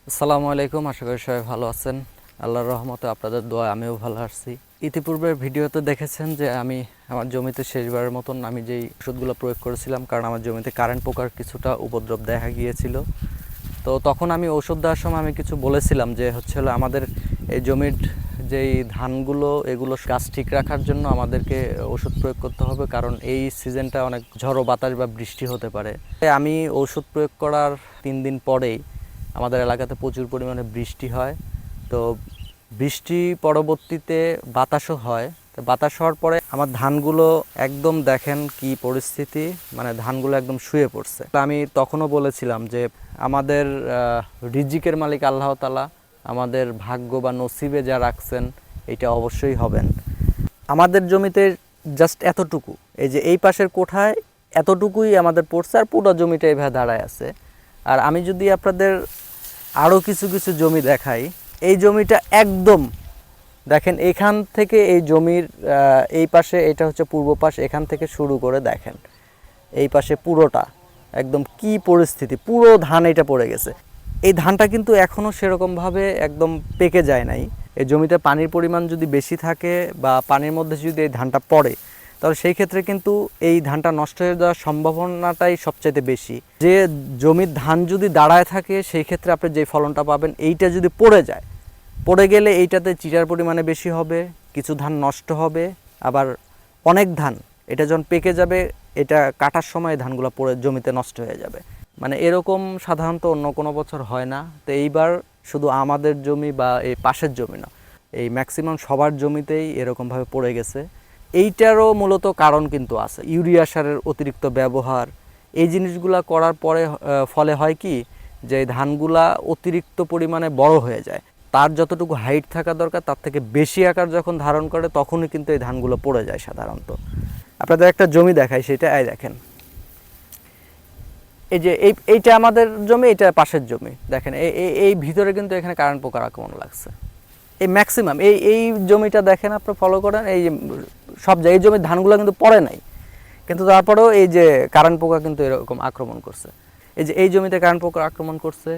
আসসালামু আলাইকুম, আশা করি সবাই ভালো আছেন। আল্লাহর রহমতে আপনাদের দোয়া আমিও ভালো আছি। ইতিপূর্বের ভিডিওতে দেখেছেন যে আমি আমার জমিতে শেষবারের মতন আমি যেই ওষুধগুলো প্রয়োগ করেছিলাম, কারণ আমার জমিতে কারেন্ট পোকার কিছুটা উপদ্রব দেখা গিয়েছিল। তো তখন আমি ওষুধ দেওয়ার সময় আমি কিছু বলেছিলাম যে হলো আমাদের এই জমির যেই ধানগুলো এগুলো গাছ ঠিক রাখার জন্য আমাদেরকে ওষুধ প্রয়োগ করতে হবে, কারণ এই সিজনটা অনেক ঝড়ো বাতাস বা বৃষ্টি হতে পারে। আমি ওষুধ প্রয়োগ করার 3 দিন পরেই আমাদের এলাকাতে প্রচুর পরিমাণে বৃষ্টি হয়। তো বৃষ্টি পরবর্তীতে বাতাসও হয়। তো বাতাস হওয়ার পরে আমার ধানগুলো একদম দেখেন কি পরিস্থিতি, মানে ধানগুলো একদম শুয়ে পড়ছে। আমি তখনও বলেছিলাম যে আমাদের রিজিকের মালিক আল্লাহ তাআলা, আমাদের ভাগ্য বা নসিবে যা রাখছেন এটা অবশ্যই হবেন। আমাদের জমিতে জাস্ট এতটুকু, এই যে এই পাশের কোঠায় এতটুকুই আমাদের পড়ছে, আর পুরো জমিটা এইভাবে দাঁড়ায় আছে। আর আমি যদি আপনাদের আরও কিছু কিছু জমি দেখাই, এই জমিটা একদম দেখেন এখান থেকে এই জমির এই পাশে, এটা হচ্ছে পূর্ব পাশ, এখান থেকে শুরু করে দেখেন এই পাশে পুরোটা একদম কি পরিস্থিতি, পুরো ধান এটা পড়ে গেছে। এই ধানটা কিন্তু এখনও সেরকমভাবে একদম পেকে যায় নাই। এই জমিতে পানির পরিমাণ যদি বেশি থাকে বা পানির মধ্যে যদি এই ধানটা পড়ে, তাহলে সেই ক্ষেত্রে কিন্তু এই ধানটা নষ্ট হয়ে যাওয়ার সম্ভাবনাটাই সবচাইতে বেশি। যে জমির ধান যদি দাঁড়ায় থাকে সেই ক্ষেত্রে আপনি যে ফলনটা পাবেন, এইটা যদি পড়ে যায়, পড়ে গেলে এইটাতে চিটার পরিমাণে বেশি হবে, কিছু ধান নষ্ট হবে, আবার অনেক ধান এটা যখন পেকে যাবে, এটা কাটার সময় ধানগুলো পড়ে জমিতে নষ্ট হয়ে যাবে। মানে এরকম সাধারণত অন্য কোনো বছর হয় না। তো এইবার শুধু আমাদের জমি বা এই পাশের জমি না, এই ম্যাক্সিমাম সবার জমিতেই এরকমভাবে পড়ে গেছে। এইটারও মূলত কারণ কিন্তু আছে, ইউরিয়া সারের অতিরিক্ত ব্যবহার। এই জিনিসগুলা করার পরে ফলে হয় কি, যে ধানগুলা অতিরিক্ত পরিমাণে বড় হয়ে যায়, তার যতটুকু হাইট থাকা দরকার তার থেকে বেশি আকার যখন ধারণ করে তখনই কিন্তু এই ধানগুলো পড়ে যায় সাধারণত। আপনাদের একটা জমি দেখাই, সেটা এই দেখেন, এই যে এইটা আমাদের জমি, এটা পাশের জমি। দেখেন এই ভিতরে কিন্তু এখানে কারেন্ট পোকার আক্রমণ লাগছে। এই ম্যাক্সিমাম এই জমিটা দেখেন, আপনি ফলো করেন, এই সব জায়গায় এই জমির ধানগুলো কিন্তু পড়ে নাই, কিন্তু তারপরেও এই যে কারেন্ট পোকা কিন্তু এরকম আক্রমণ করছে। এই যে এই জমিতে কারেন্ট পোকা আক্রমণ করছে,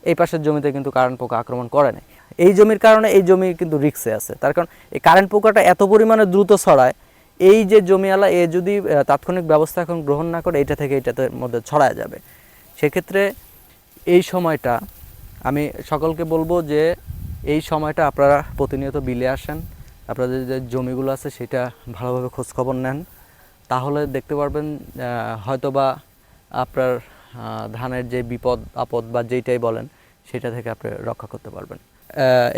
এই পাশের জমিতে কিন্তু কারেন্ট পোকা আক্রমণ করে নাই। এই জমির কারণে এই জমি কিন্তু রিস্কে আছে, তার কারণ এই কারেন্ট পোকাটা এত পরিমাণে দ্রুত ছড়ায়। এই যে জমিওয়ালা এ যদি তাৎক্ষণিক ব্যবস্থা এখন গ্রহণ না করে, এইটা থেকে এইটাতে মধ্যে ছড়ায় যাবে। সেক্ষেত্রে এই সময়টা আমি সকলকে বলবো যে এই সময়টা আপনারা প্রতিনিয়ত বিলে আসেন, আপনাদের যে জমিগুলো আছে সেটা ভালোভাবে খোঁজখবর নেন, তাহলে দেখতে পারবেন হয়তোবা আপনার ধানের যে বিপদ আপদ বা যেইটাই বলেন সেটা থেকে আপনি রক্ষা করতে পারবেন।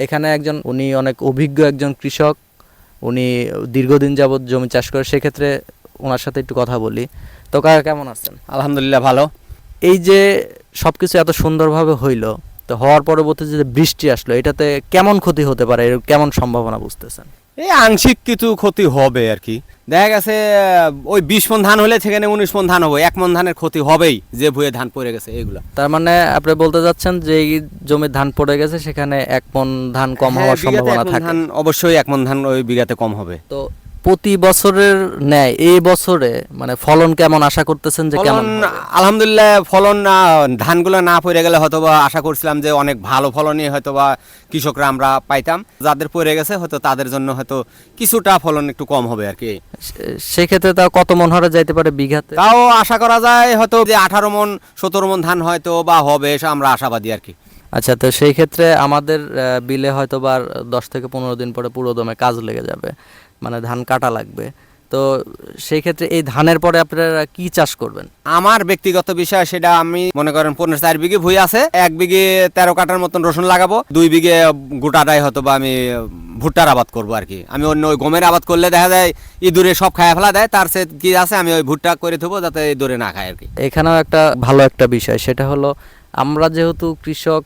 এখানে একজন, উনি অনেক অভিজ্ঞ একজন কৃষক, উনি দীর্ঘদিন যাবৎ জমি চাষ করে, সেক্ষেত্রে ওনার সাথে একটু কথা বলি। তো কাকা কেমন আছেন? আলহামদুলিল্লাহ ভালো। এই যে সব কিছু এত সুন্দরভাবে হইলো, তো হওয়ার পরবর্তীতে যে বৃষ্টি আসলো, এটাতে কেমন ক্ষতি হতে পারে, এর কেমন সম্ভাবনা বুঝতেছেন? এই আংশিক কিছু ক্ষতি হবে আর কি। দেখা গেছে ওই 20 মণ ধান হলে সেখানে 19 মণ ধান হবে, 1 মণ ধানের ক্ষতি হবেই যে ভুয়ে ধান পড়ে গেছে এগুলা। তার মানে আপনি বলতে যাচ্ছেন যে এই জমির ধান পড়ে গেছে সেখানে 1 মণ ধান কম হ্যাঁ, হওয়ার বিঘাতে সম্ভাবনা 1 মণ থাকে। ধান, অবশ্যই 1 মণ ধান ওই বিঘাতে কম হবে। তো প্রতি বছরের ন্যায় এই বছরে মানে ফলন কেমন আশা করতেছেন, যে কেমন ফলন হবে? আলহামদুলিল্লাহ, ফলন ধানগুলো না পড়ে গেলে হয়তোবা আশা করছিলাম যে অনেক ভালো ফলনই হয়তোবা কৃষকরা আমরা পাইতাম। যাদের পড়ে গেছে হয়তো তাদের জন্য হয়তো কিছুটা ফলন একটু কম হবে আর কি। সেক্ষেত্রে তাও কত মণ হারে যাইতে পারে বিঘাতে? তাও আশা করা যায় হয়তো যে 18 মণ 17 মণ ধান হয়তো বা হবে, এটা আমরা আশাবাদী আর কি। আচ্ছা, তো সেই ক্ষেত্রে আমাদের বিলে হয়তো বা 10 থেকে 15 দিন পরে পুরো দমে কাজ লেগে যাবে, মানে ধান কাটা লাগবে। তো সেই ক্ষেত্রে এই ধানের পরে আপনারা কি চাষ করবেন? আমার ব্যক্তিগত বিষয়, সেটা আমি মনে করেন 15-4 বিঘে ভুঁই আছে, 1 বিঘে 13 কাঠার মতন রসুন লাগাবো, 2 বিঘে গোটাটাই হয়তো বা আমি ভুট্টার আবাদ করবো আর কি। আমি অন্য ওই গমের আবাদ করলে দেখা যায় ইঁদুরে সব খায় ফেলা দেয়, তার সে কি আছে আমি ওই ভুট্টা করে দেবো যাতে ইঁদুরে না খায় আর কি। এখানেও একটা ভালো একটা বিষয়, সেটা হলো আমরা যেহেতু কৃষক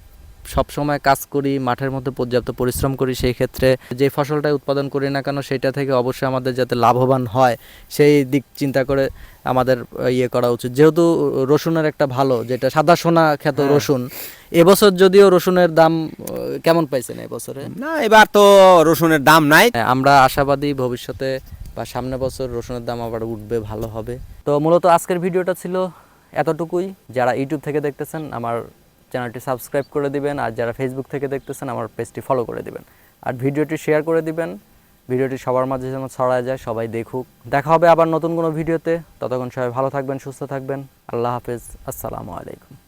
সব সময় কাজ করি, মাঠের মধ্যে পর্যাপ্ত পরিশ্রম করি, সেই ক্ষেত্রে যে ফসলটাই উৎপাদন করি না কেন সেটা থেকে অবশ্যই আমাদের যাতে লাভবান হয় সেই দিক চিন্তা করে আমাদের ইয়ে করা উচিত। যেহেতু রসুনের একটা ভালো, যেটা সাদা সোনা খ্যাত রসুন, এবছর যদিও রসুনের দাম কেমন পাইছেন এবছরে? না, এবার তো রসুনের দাম নাই। আমরা আশাবাদী ভবিষ্যতে বা সামনে বছর রসুনের দাম আবার উঠবে, ভালো হবে। তো মূলত আজকের ভিডিওটা ছিল এতটুকুই। যারা ইউটিউব থেকে দেখতেছেন আমার চ্যানেলটি সাবস্ক্রাইব করে দিবেন, আর যারা ফেসবুক থেকে দেখতেছেন আমার পেজটি ফলো করে দিবেন, আর ভিডিওটি শেয়ার করে দিবেন। ভিডিওটি সবার মাঝে যেন ছড়ায় যায়, সবাই দেখুক। দেখা হবে আবার নতুন কোনো ভিডিওতে। ততক্ষণ সবাই ভালো থাকবেন, সুস্থ থাকবেন। আল্লাহ হাফেজ, আসসালামু আলাইকুম।